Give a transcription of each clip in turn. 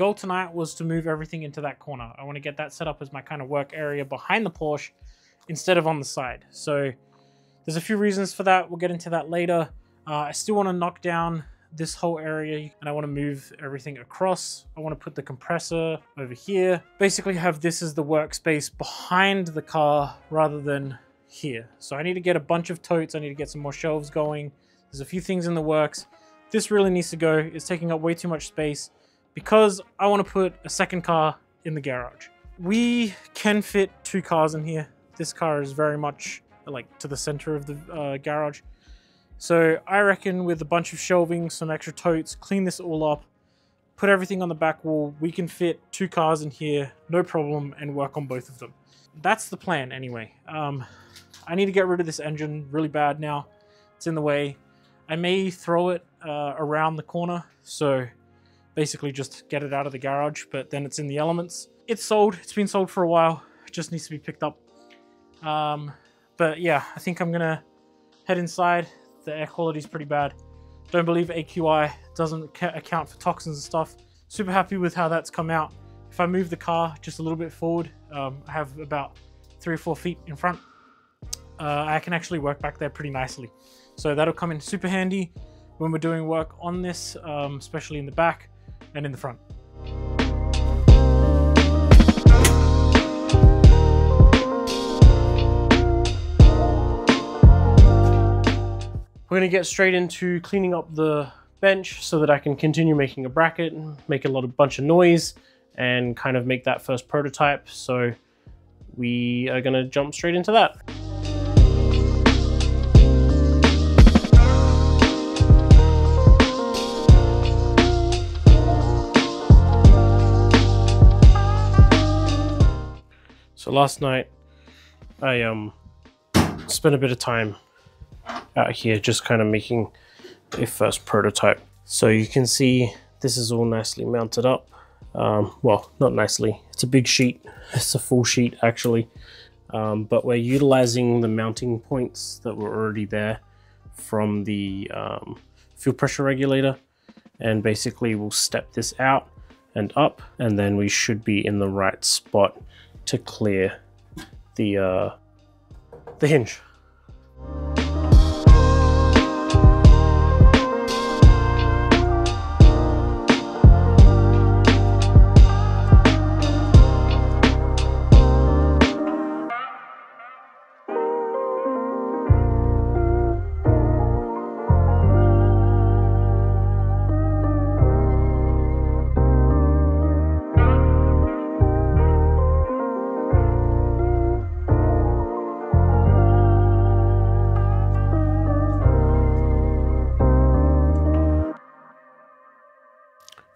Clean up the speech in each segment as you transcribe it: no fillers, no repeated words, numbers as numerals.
goal tonight was to move everything into that corner. I want to get that set up as my kind of work area behind the Porsche instead of on the side. So there's a few reasons for that. We'll get into that later. I still want to knock down this whole area, and I want to move everything across. I want to put the compressor over here. Basically have this as the workspace behind the car rather than here. So I need to get a bunch of totes. I need to get some more shelves going. There's a few things in the works. This really needs to go. It's taking up way too much space because I want to put a second car in the garage. We can fit 2 cars in here. This car is very much like to the center of the garage. So I reckon with a bunch of shelving, some extra totes, clean this all up, put everything on the back wall, we can fit 2 cars in here, no problem, and work on both of them. That's the plan anyway. I need to get rid of this engine really bad now. It's in the way. I may throw it around the corner, so basically just get it out of the garage, but then it's in the elements. It's sold. It's been sold for a while. It just needs to be picked up. But yeah, I think I'm gonna head inside. The air quality is pretty bad. Don't believe AQI doesn't account for toxins and stuff. Super happy with how that's come out. If I move the car just a little bit forward, I have about 3 or 4 feet in front. I can actually work back there pretty nicely. So that'll come in super handy when we're doing work on this, especially in the back and in the front. We're going to get straight into cleaning up the bench so that I can continue making a bracket and make a bunch of noise and kind of make that first prototype. So we are going to jump straight into that. So last night I spent a bit of time out here just kind of making a first prototype. So you can see this is all nicely mounted up. Well, not nicely, it's a big sheet. It's a full sheet actually. But we're utilizing the mounting points that were already there from the fuel pressure regulator. And basically we'll step this out and up, and then we should be in the right spot to clear the hinge.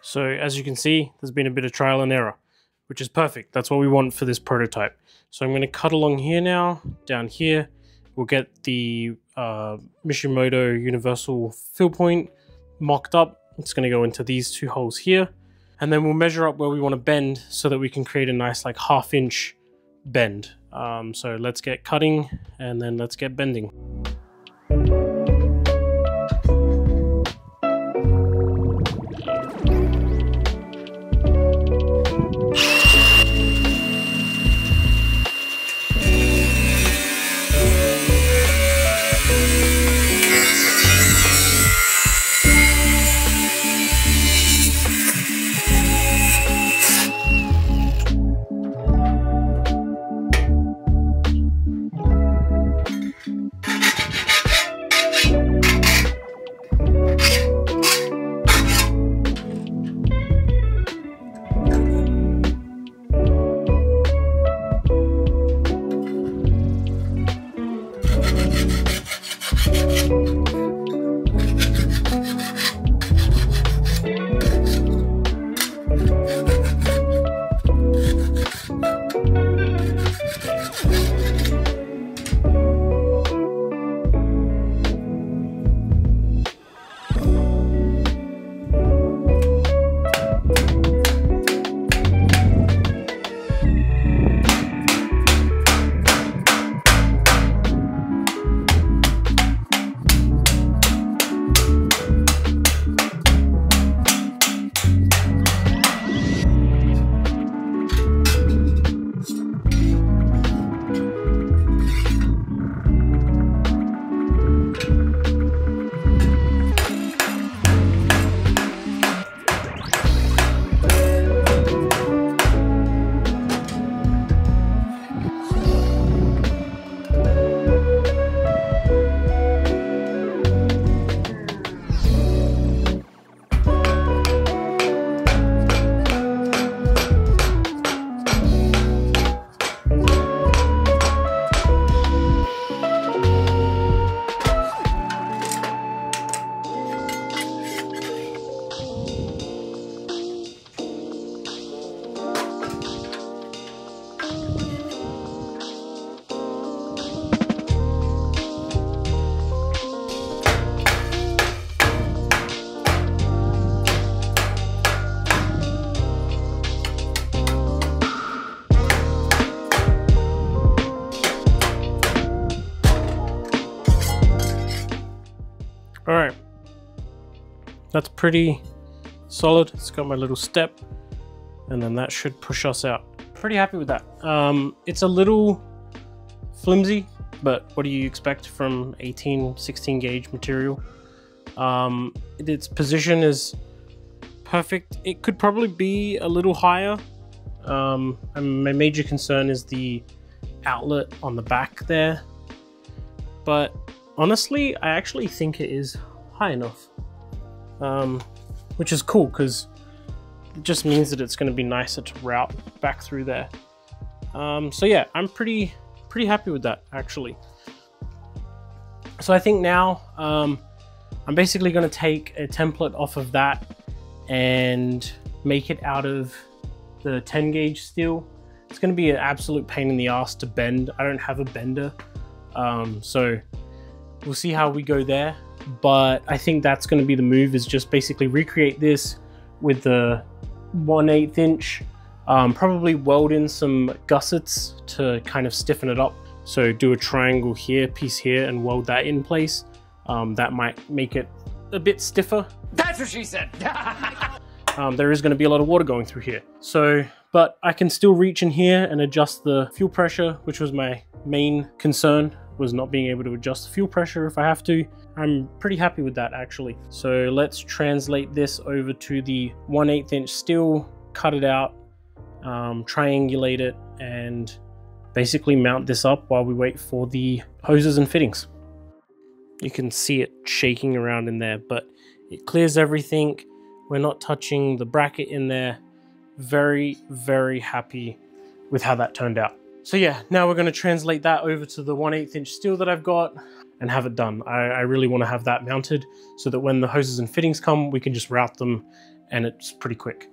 So as you can see, there's been a bit of trial and error, which is perfect. That's what we want for this prototype. So I'm going to cut along here now, down here. We'll get the Mishimoto universal fill point mocked up. It's going to go into these 2 holes here. And then we'll measure up where we want to bend so that we can create a nice like 1/2 inch bend. So let's get cutting and then let's get bending. that's pretty solid. It's got my little step, and then that should push us out. Pretty happy with that. It's a little flimsy, but what do you expect from 16 gauge material? Its position is perfect. It could probably be a little higher. And my major concern is the outlet on the back there, but honestly I actually think it is high enough, which is cool because it just means that it's going to be nicer to route back through there. So yeah, I'm pretty happy with that actually. So I think now I'm basically going to take a template off of that and make it out of the 10 gauge steel. It's going to be an absolute pain in the ass to bend. I don't have a bender, so we'll see how we go there. But I think that's going to be the move, is just basically recreate this with the 1/8 inch, probably weld in some gussets to kind of stiffen it up. So do a triangle here, piece here, and weld that in place. That might make it a bit stiffer. That's what she said. There is going to be a lot of water going through here. So, but I can still reach in here and adjust the fuel pressure, which was my main concern, was not being able to adjust the fuel pressure if I have to. I'm pretty happy with that actually. So let's translate this over to the 1/8 inch steel, cut it out, triangulate it, and basically mount this up while we wait for the hoses and fittings. You can see it shaking around in there, but it clears everything. We're not touching the bracket in there. Very, very happy with how that turned out. So yeah, now we're going to translate that over to the 1/8 inch steel that I've got and have it done. I really want to have that mounted so that when the hoses and fittings come, we can just route them and it's pretty quick.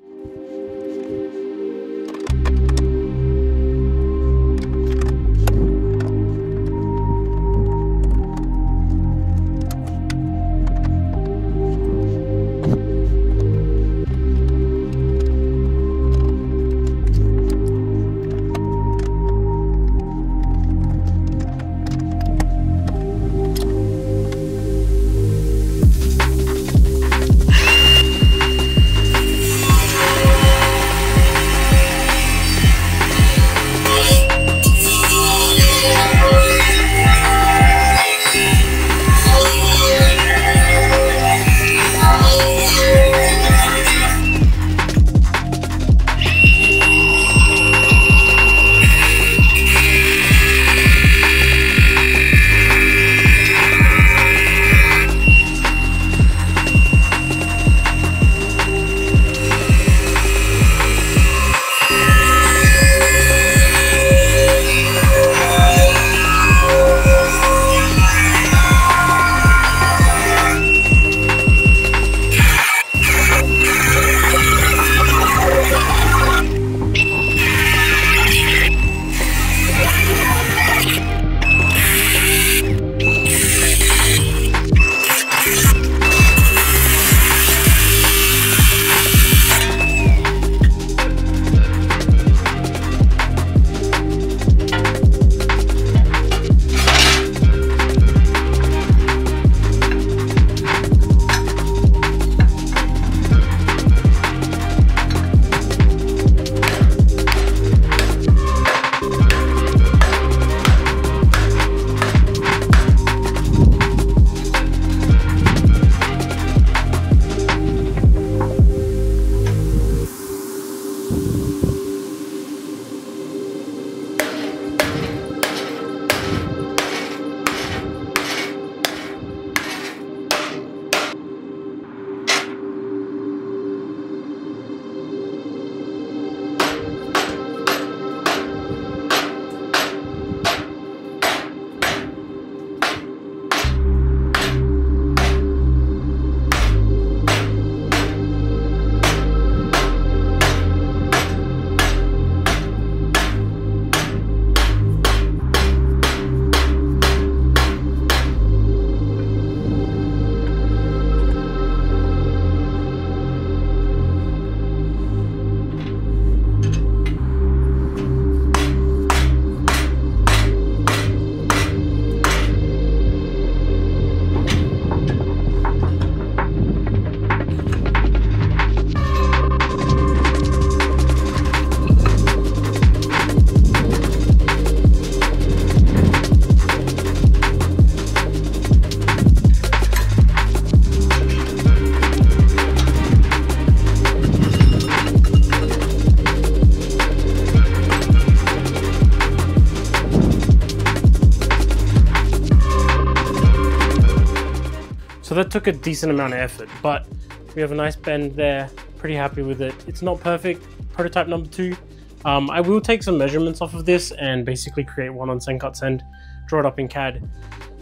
took a decent amount of effort, but we have a nice bend there. Pretty happy with it. It's not perfect. Prototype number 2. I will take some measurements off of this and basically create one on Sencut Send, draw it up in CAD,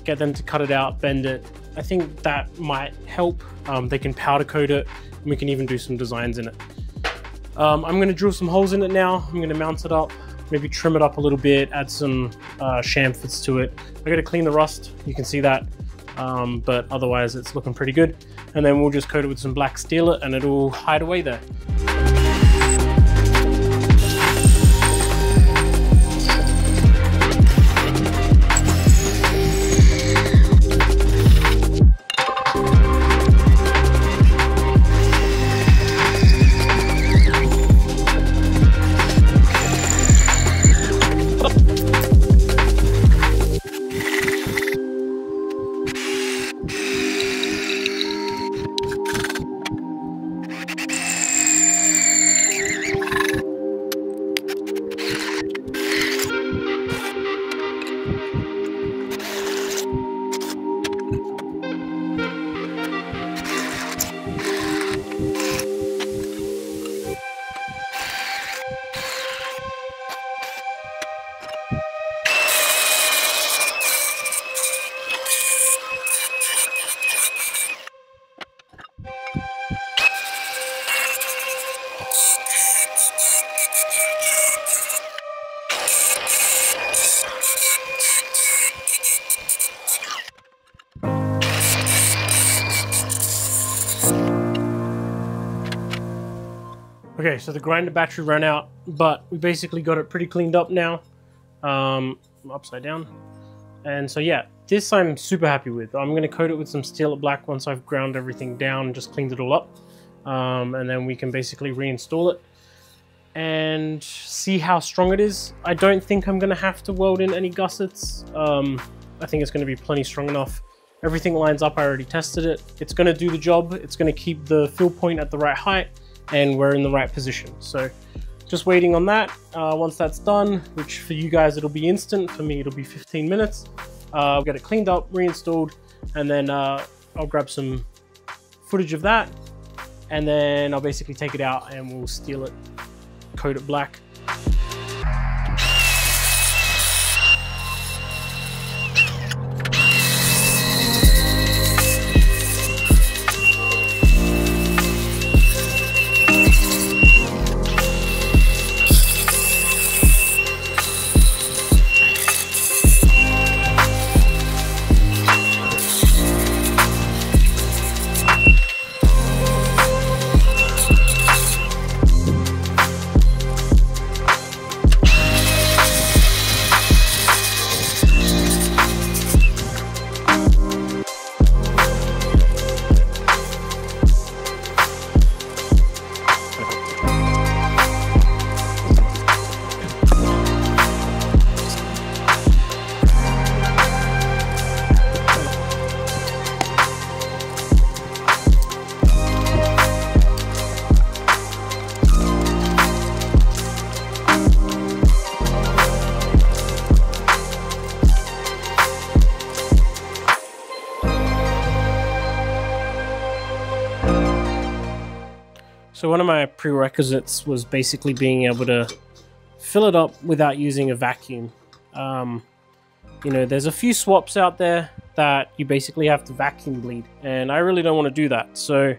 get them to cut it out, bend it. I think that might help. They can powder coat it, and we can even do some designs in it. I'm going to drill some holes in it now. I'm going to mount it up, maybe trim it up a little bit, add some chamfers to it. I got to clean the rust, you can see that, but otherwise it's looking pretty good. And then we'll just coat it with some black steel and it'll hide away there. Okay, so the grinder battery ran out, but we basically got it pretty cleaned up now. Upside down. And so yeah, this I'm super happy with. I'm going to coat it with some steel black once I've ground everything down and just cleaned it all up. And then we can basically reinstall it and see how strong it is. I don't think I'm going to have to weld in any gussets. I think it's going to be plenty strong enough. Everything lines up, I already tested it. It's going to do the job. It's going to keep the fill point at the right height, and we're in the right position. So just waiting on that. Once that's done, which for you guys it'll be instant, for me it'll be 15 minutes. I'll get it cleaned up, reinstalled, and then I'll grab some footage of that, and then I'll basically take it out and we'll steel it, coat it black. So one of my prerequisites was basically being able to fill it up without using a vacuum. You know, there's a few swaps out there that you basically have to vacuum bleed, and I really don't want to do that. So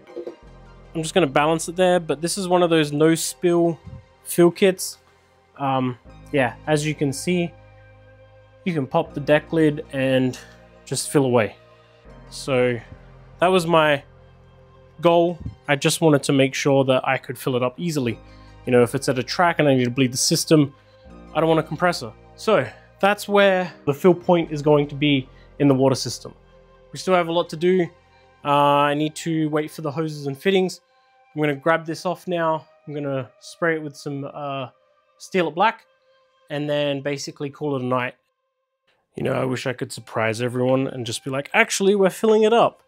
I'm just going to balance it there, but this is one of those no spill fill kits. Yeah, as you can see, you can pop the deck lid and just fill away. So that was my goal. I just wanted to make sure that I could fill it up easily. You know, if it's at a track and I need to bleed the system, I don't want a compressor. So that's where the fill point is going to be in the water system. We still have a lot to do. I need to wait for the hoses and fittings. I'm going to grab this off now. I'm going to spray it with some Steel It Black and then basically call it a night. You know, I wish I could surprise everyone and just be like, actually, we're filling it up.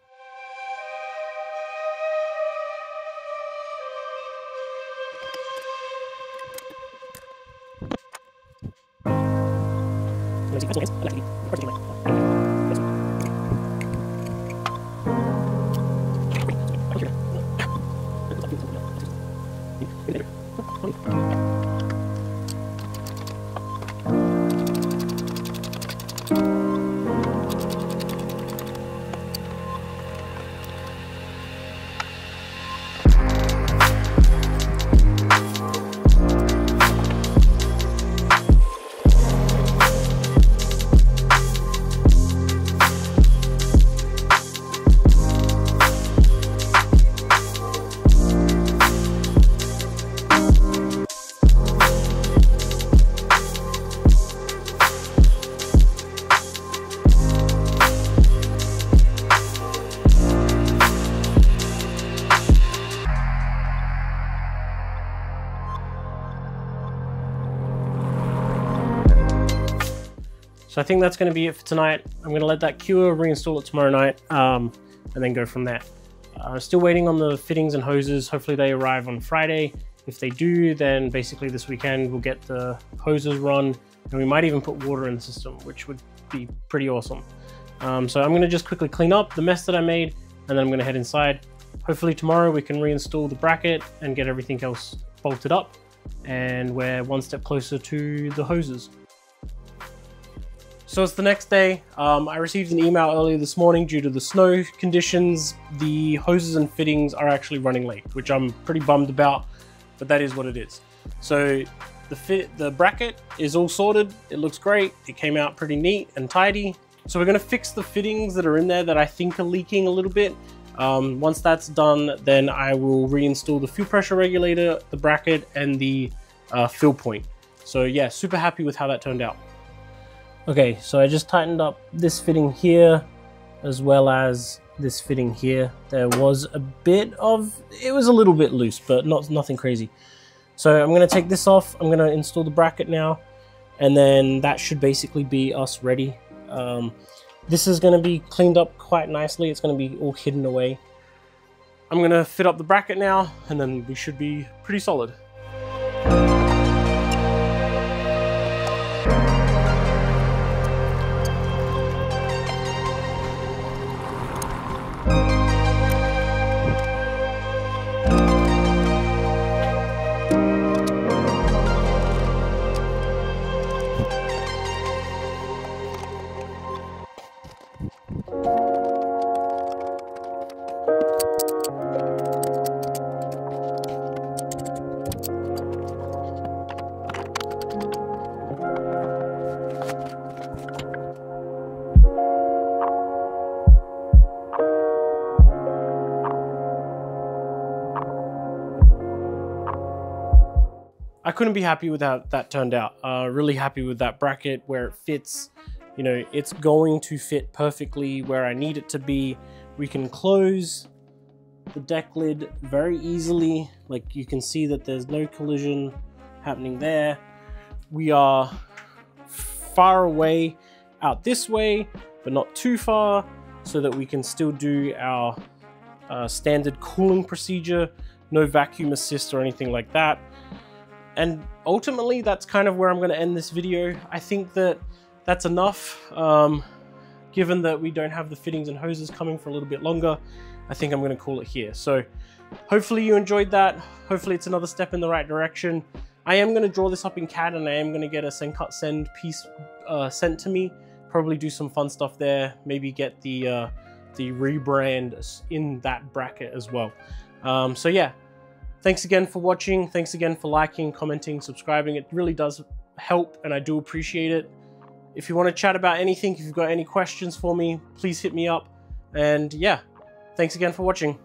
So I think that's going to be it for tonight. I'm going to let that cure, reinstall it tomorrow night, and then go from there. Still waiting on the fittings and hoses. Hopefully they arrive on Friday. If they do, then basically this weekend we'll get the hoses run, and we might even put water in the system, which would be pretty awesome. So I'm going to just quickly clean up the mess that I made, and then I'm going to head inside. Hopefully tomorrow we can reinstall the bracket and get everything else bolted up, and we're one step closer to the hoses. So it's the next day. I received an email earlier this morning due to the snow conditions. The hoses and fittings are actually running late, which I'm pretty bummed about, but that is what it is. So the bracket is all sorted. It looks great. It came out pretty neat and tidy. So we're going to fix the fittings that are in there that I think are leaking a little bit. Once that's done, then I will reinstall the fuel pressure regulator, the bracket, and the fill point. So yeah, super happy with how that turned out. Okay, so I just tightened up this fitting here, as well as this fitting here. There was a bit of, it was a little bit loose, but nothing crazy. So I'm gonna take this off. I'm gonna install the bracket now, and then that should basically be us ready. This is gonna be cleaned up quite nicely. It's gonna be all hidden away. I'm gonna fit up the bracket now, and then we should be pretty solid. I couldn't be happy with how that turned out. Really happy with that bracket, where it fits. You know, it's going to fit perfectly where I need it to be. We can close the deck lid very easily. Like, you can see that there's no collision happening there. We are far away out this way, but not too far, so that we can still do our standard cooling procedure. No vacuum assist or anything like that. And ultimately, that's kind of where I'm going to end this video. I think that that's enough. Given that we don't have the fittings and hoses coming for a little bit longer, I think I'm going to call it here. So hopefully you enjoyed that. Hopefully it's another step in the right direction. I am going to draw this up in CAD, and I am going to get a send cut send piece sent to me. Probably do some fun stuff there. Maybe get the rebrand in that bracket as well. So yeah. Thanks again for watching. Thanks again for liking, commenting, subscribing. It really does help, and I do appreciate it. If you want to chat about anything, if you've got any questions for me, please hit me up. And yeah, thanks again for watching.